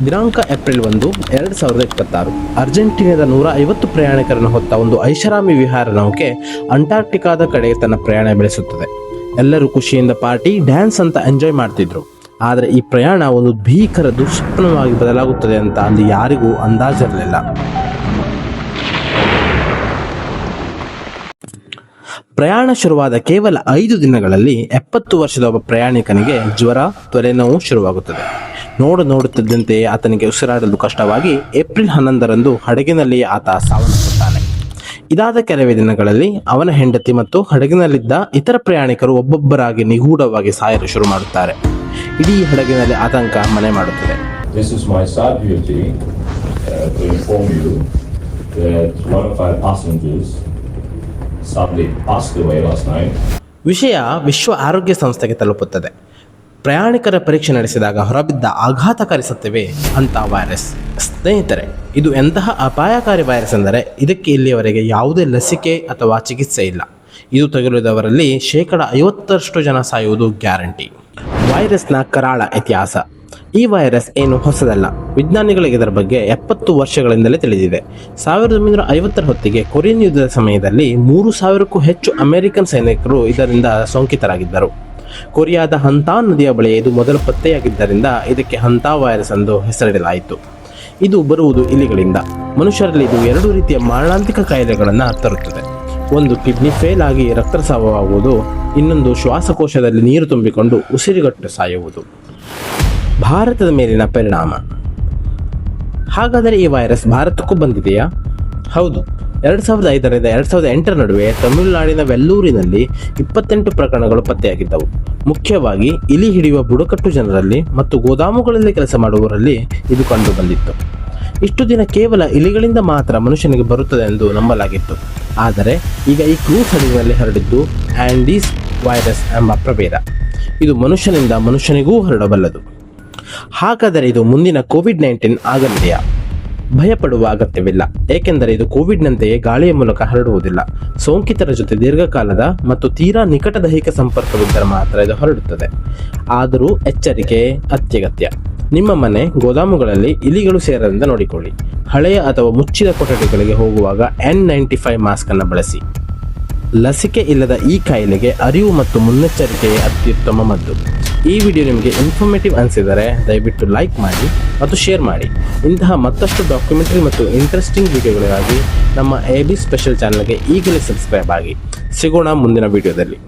ದಿನಾಂಕ ಏಪ್ರಿಲ್ 1, 2026 ಅರ್ಜೆಂಟೀನಾದ 150 ಪ್ರಯಾಣಿಕರನ್ನು ಹೊತ್ತ ಒಂದು ಐಷಾರಾಮಿ ವಿಹಾರ ನೌಕೆ ಅಂಟಾರ್ಕ್ಟಿಕಾದ ಕಡೆ ತನ್ನ ಪ್ರಯಾಣ ಬೆಳೆಸುತ್ತದೆ. ಎಲ್ಲರೂ ಖುಷಿಯಿಂದ ಪಾರ್ಟಿ ಡ್ಯಾನ್ಸ್ ಅಂತ ಎಂಜಾಯ್ ಮಾಡ್ತಿದ್ರು. ಆದರೆ ಈ ಪ್ರಯಾಣ ಒಂದು ಭೀಕರ ದುಸ್ವಪ್ನವಾಗಿ ಬದಲಾಗುತ್ತದೆ ಅಂತ ಅಲ್ಲಿ ಯಾರಿಗೂ ಅಂದಾಜಿರಲಿಲ್ಲ. ಪ್ರಯಾಣ ಶುರುವಾದ ಕೇವಲ 5 ದಿನಗಳಲ್ಲಿ 70 ವರ್ಷದ ಒಬ್ಬ ಪ್ರಯಾಣಿಕನಿಗೆ ಜ್ವರ, ತಲೆನೋವು ಶುರುವಾಗುತ್ತದೆ. ನೋಡುತ್ತಿದ್ದಂತೆ ಆತನಿಗೆ ಉಸಿರಾಡಲು ಕಷ್ಟವಾಗಿ ಏಪ್ರಿಲ್ 11ರಂದು ಹಡಗಿನಲ್ಲಿ ಆತ ಸಾವನ್ನಪ್ಪುತ್ತಾನೆ. ಇದಾದ ಕೆಲವೇ ದಿನಗಳಲ್ಲಿ ಅವನ ಹೆಂಡತಿ ಮತ್ತು ಹಡಗಿನಲ್ಲಿದ್ದ ಇತರ ಪ್ರಯಾಣಿಕರು ಒಬ್ಬೊಬ್ಬರಾಗಿ ನಿಗೂಢವಾಗಿ ಸಾಯಲು ಶುರು ಮಾಡುತ್ತಾರೆ. ಇಡೀ ಹಡಗಿನಲ್ಲಿ ಆತಂಕ ಮನೆ ಮಾಡುತ್ತದೆ. This is my sad duty to inform you that one of our passengers sadly passed away last night. ವಿಷಯ ವಿಶ್ವ ಆರೋಗ್ಯ ಸಂಸ್ಥೆಗೆ ತಲುಪುತ್ತದೆ. ಪ್ರಯಾಣಿಕರ ಪರೀಕ್ಷೆ ನಡೆಸಿದಾಗ ಹೊರಬಿದ್ದ ಆಘಾತಕಾರಿ ಸತ್ಯವೇ ಅಂತ ವೈರಸ್. ಸ್ನೇಹಿತರೆ, ಇದು ಎಂತಹ ಅಪಾಯಕಾರಿ ವೈರಸ್ ಎಂದರೆ ಇದಕ್ಕೆ ಇಲ್ಲಿಯವರೆಗೆ ಯಾವುದೇ ಲಸಿಕೆ ಅಥವಾ ಚಿಕಿತ್ಸೆ ಇಲ್ಲ. ಇದು ತಗುಲಿದವರಲ್ಲಿ 50% ಜನ ಸಾಯುವುದು ಗ್ಯಾರಂಟಿ. ವೈರಸ್ನ ಕರಾಳ ಇತಿಹಾಸ. ಈ ವೈರಸ್ ಏನು ಹೊಸದಲ್ಲ. ವಿಜ್ಞಾನಿಗಳಿಗೆ ಇದರ ಬಗ್ಗೆ 70 ವರ್ಷಗಳಿಂದಲೇ ತಿಳಿದಿದೆ. 1950ರ ಹೊತ್ತಿಗೆ ಕೊರಿಯನ್ ಯುದ್ಧದ ಸಮಯದಲ್ಲಿ 3000ಕ್ಕೂ ಹೆಚ್ಚು ಅಮೆರಿಕನ್ ಸೈನಿಕರು ಇದರಿಂದ ಸೋಂಕಿತರಾಗಿದ್ದರು. ಕೊರಿಯಾದ ಹಂತಾ ನದಿಯ ಬಳಿ ಇದು ಮೊದಲು ಪತ್ತೆಯಾಗಿದ್ದರಿಂದ ಇದಕ್ಕೆ ಹಂತಾ ವೈರಸ್ ಎಂದು ಹೆಸರಿಡಲಾಯಿತು. ಇದು ಬರುವುದು ಇಲಿಗಳಿಂದ. ಮನುಷ್ಯರಲ್ಲಿ ಇದು 2 ರೀತಿಯ ಮಾರಣಾಂತಿಕ ಕಾಯಿಲೆಗಳನ್ನು ತರುತ್ತದೆ. ಒಂದು, ಕಿಡ್ನಿ ಫೇಲ್ ಆಗಿ ರಕ್ತಸ್ರಾವವಾಗುವುದು. ಇನ್ನೊಂದು, ಶ್ವಾಸಕೋಶದಲ್ಲಿ ನೀರು ತುಂಬಿಕೊಂಡು ಉಸಿರುಗಟ್ಟು ಸಾಯುವುದು. ಭಾರತದ ಮೇಲಿನ ಪರಿಣಾಮ. ಹಾಗಾದರೆ ಈ ವೈರಸ್ ಭಾರತಕ್ಕೂ ಬಂದಿದೆಯಾ? ಹೌದು. 2005ರಿಂದ 2008ರ ನಡುವೆ ತಮಿಳುನಾಡಿನ ವೆಲ್ಲೂರಿನಲ್ಲಿ 28 ಪ್ರಕರಣಗಳು ಪತ್ತೆಯಾಗಿದ್ದವು. ಮುಖ್ಯವಾಗಿ ಇಲಿ ಹಿಡಿಯುವ ಬುಡಕಟ್ಟು ಜನರಲ್ಲಿ ಮತ್ತು ಗೋದಾಮುಗಳಲ್ಲಿ ಕೆಲಸ ಮಾಡುವವರಲ್ಲಿ ಇದು ಕಂಡು ಬಂದಿತ್ತು. ಇಷ್ಟು ದಿನ ಕೇವಲ ಇಲಿಗಳಿಂದ ಮಾತ್ರ ಮನುಷ್ಯನಿಗೆ ಬರುತ್ತದೆ ಎಂದು ನಂಬಲಾಗಿತ್ತು. ಆದರೆ ಈಗ ಈ ಕ್ರೂಸ್ ಹಡಗಿನಲ್ಲಿ ಹರಡಿದ್ದು ಆ್ಯಂಡೀಸ್ ವೈರಸ್ ಎಂಬ ಪ್ರಭೇದ. ಇದು ಮನುಷ್ಯನಿಂದ ಮನುಷ್ಯನಿಗೂ ಹರಡಬಲ್ಲದು. ಹಾಗಾದರೆ ಇದು ಮುಂದಿನ ಕೋವಿಡ್-19 ಆಗಲಿದೆಯಾ? ಭಯಪಡುವ ಅಗತ್ಯವಿಲ್ಲ. ಏಕೆಂದರೆ ಇದು ಕೋವಿಡ್ನಂತೆಯೇ ಗಾಳಿಯ ಮೂಲಕ ಹರಡುವುದಿಲ್ಲ. ಸೋಂಕಿತರ ಜೊತೆ ದೀರ್ಘಕಾಲದ ಮತ್ತು ತೀರಾ ನಿಕಟ ದೈಹಿಕ ಸಂಪರ್ಕವಿದ್ದರೆ ಮಾತ್ರ ಇದು ಹರಡುತ್ತದೆ. ಆದರೂ ಎಚ್ಚರಿಕೆ ಅತ್ಯಗತ್ಯ. ನಿಮ್ಮ ಮನೆ, ಗೋದಾಮುಗಳಲ್ಲಿ ಇಲಿಗಳು ಸೇರದಂತೆ ನೋಡಿಕೊಳ್ಳಿ. ಹಳೆಯ ಅಥವಾ ಮುಚ್ಚಿದ ಕೊಠಡಿಗಳಿಗೆ ಹೋಗುವಾಗ N95 ಮಾಸ್ಕ್ ಅನ್ನು ಬಳಸಿ. ಲಸಿಕೆ ಇಲ್ಲದ ಈ ಕಾಯಿಲೆಗೆ ಅರಿವು ಮತ್ತು ಮುನ್ನೆಚ್ಚರಿಕೆಯೇ ಅತ್ಯುತ್ತಮ ಮದ್ದು. ಈ ವಿಡಿಯೋ ನಿಮಗೆ ಇನ್ಫಾರ್ಮೇಟಿವ್ ಅನಿಸಿದರೆ ದಯವಿಟ್ಟು ಲೈಕ್ ಮಾಡಿ ಮತ್ತು ಶೇರ್ ಮಾಡಿ. ಇಂತಹ ಮತ್ತಷ್ಟು ಡಾಕ್ಯುಮೆಂಟರಿ ಮತ್ತು ಇಂಟ್ರೆಸ್ಟಿಂಗ್ ವಿಡಿಯೋಗಳಿಗಾಗಿ ನಮ್ಮ AB ಸ್ಪೆಷಲ್ ಚಾನಲ್ಗೆ ಈಗಲೇ ಸಬ್ಸ್ಕ್ರೈಬ್ ಆಗಿ. ಸಿಗೋಣ ಮುಂದಿನ ವಿಡಿಯೋದಲ್ಲಿ.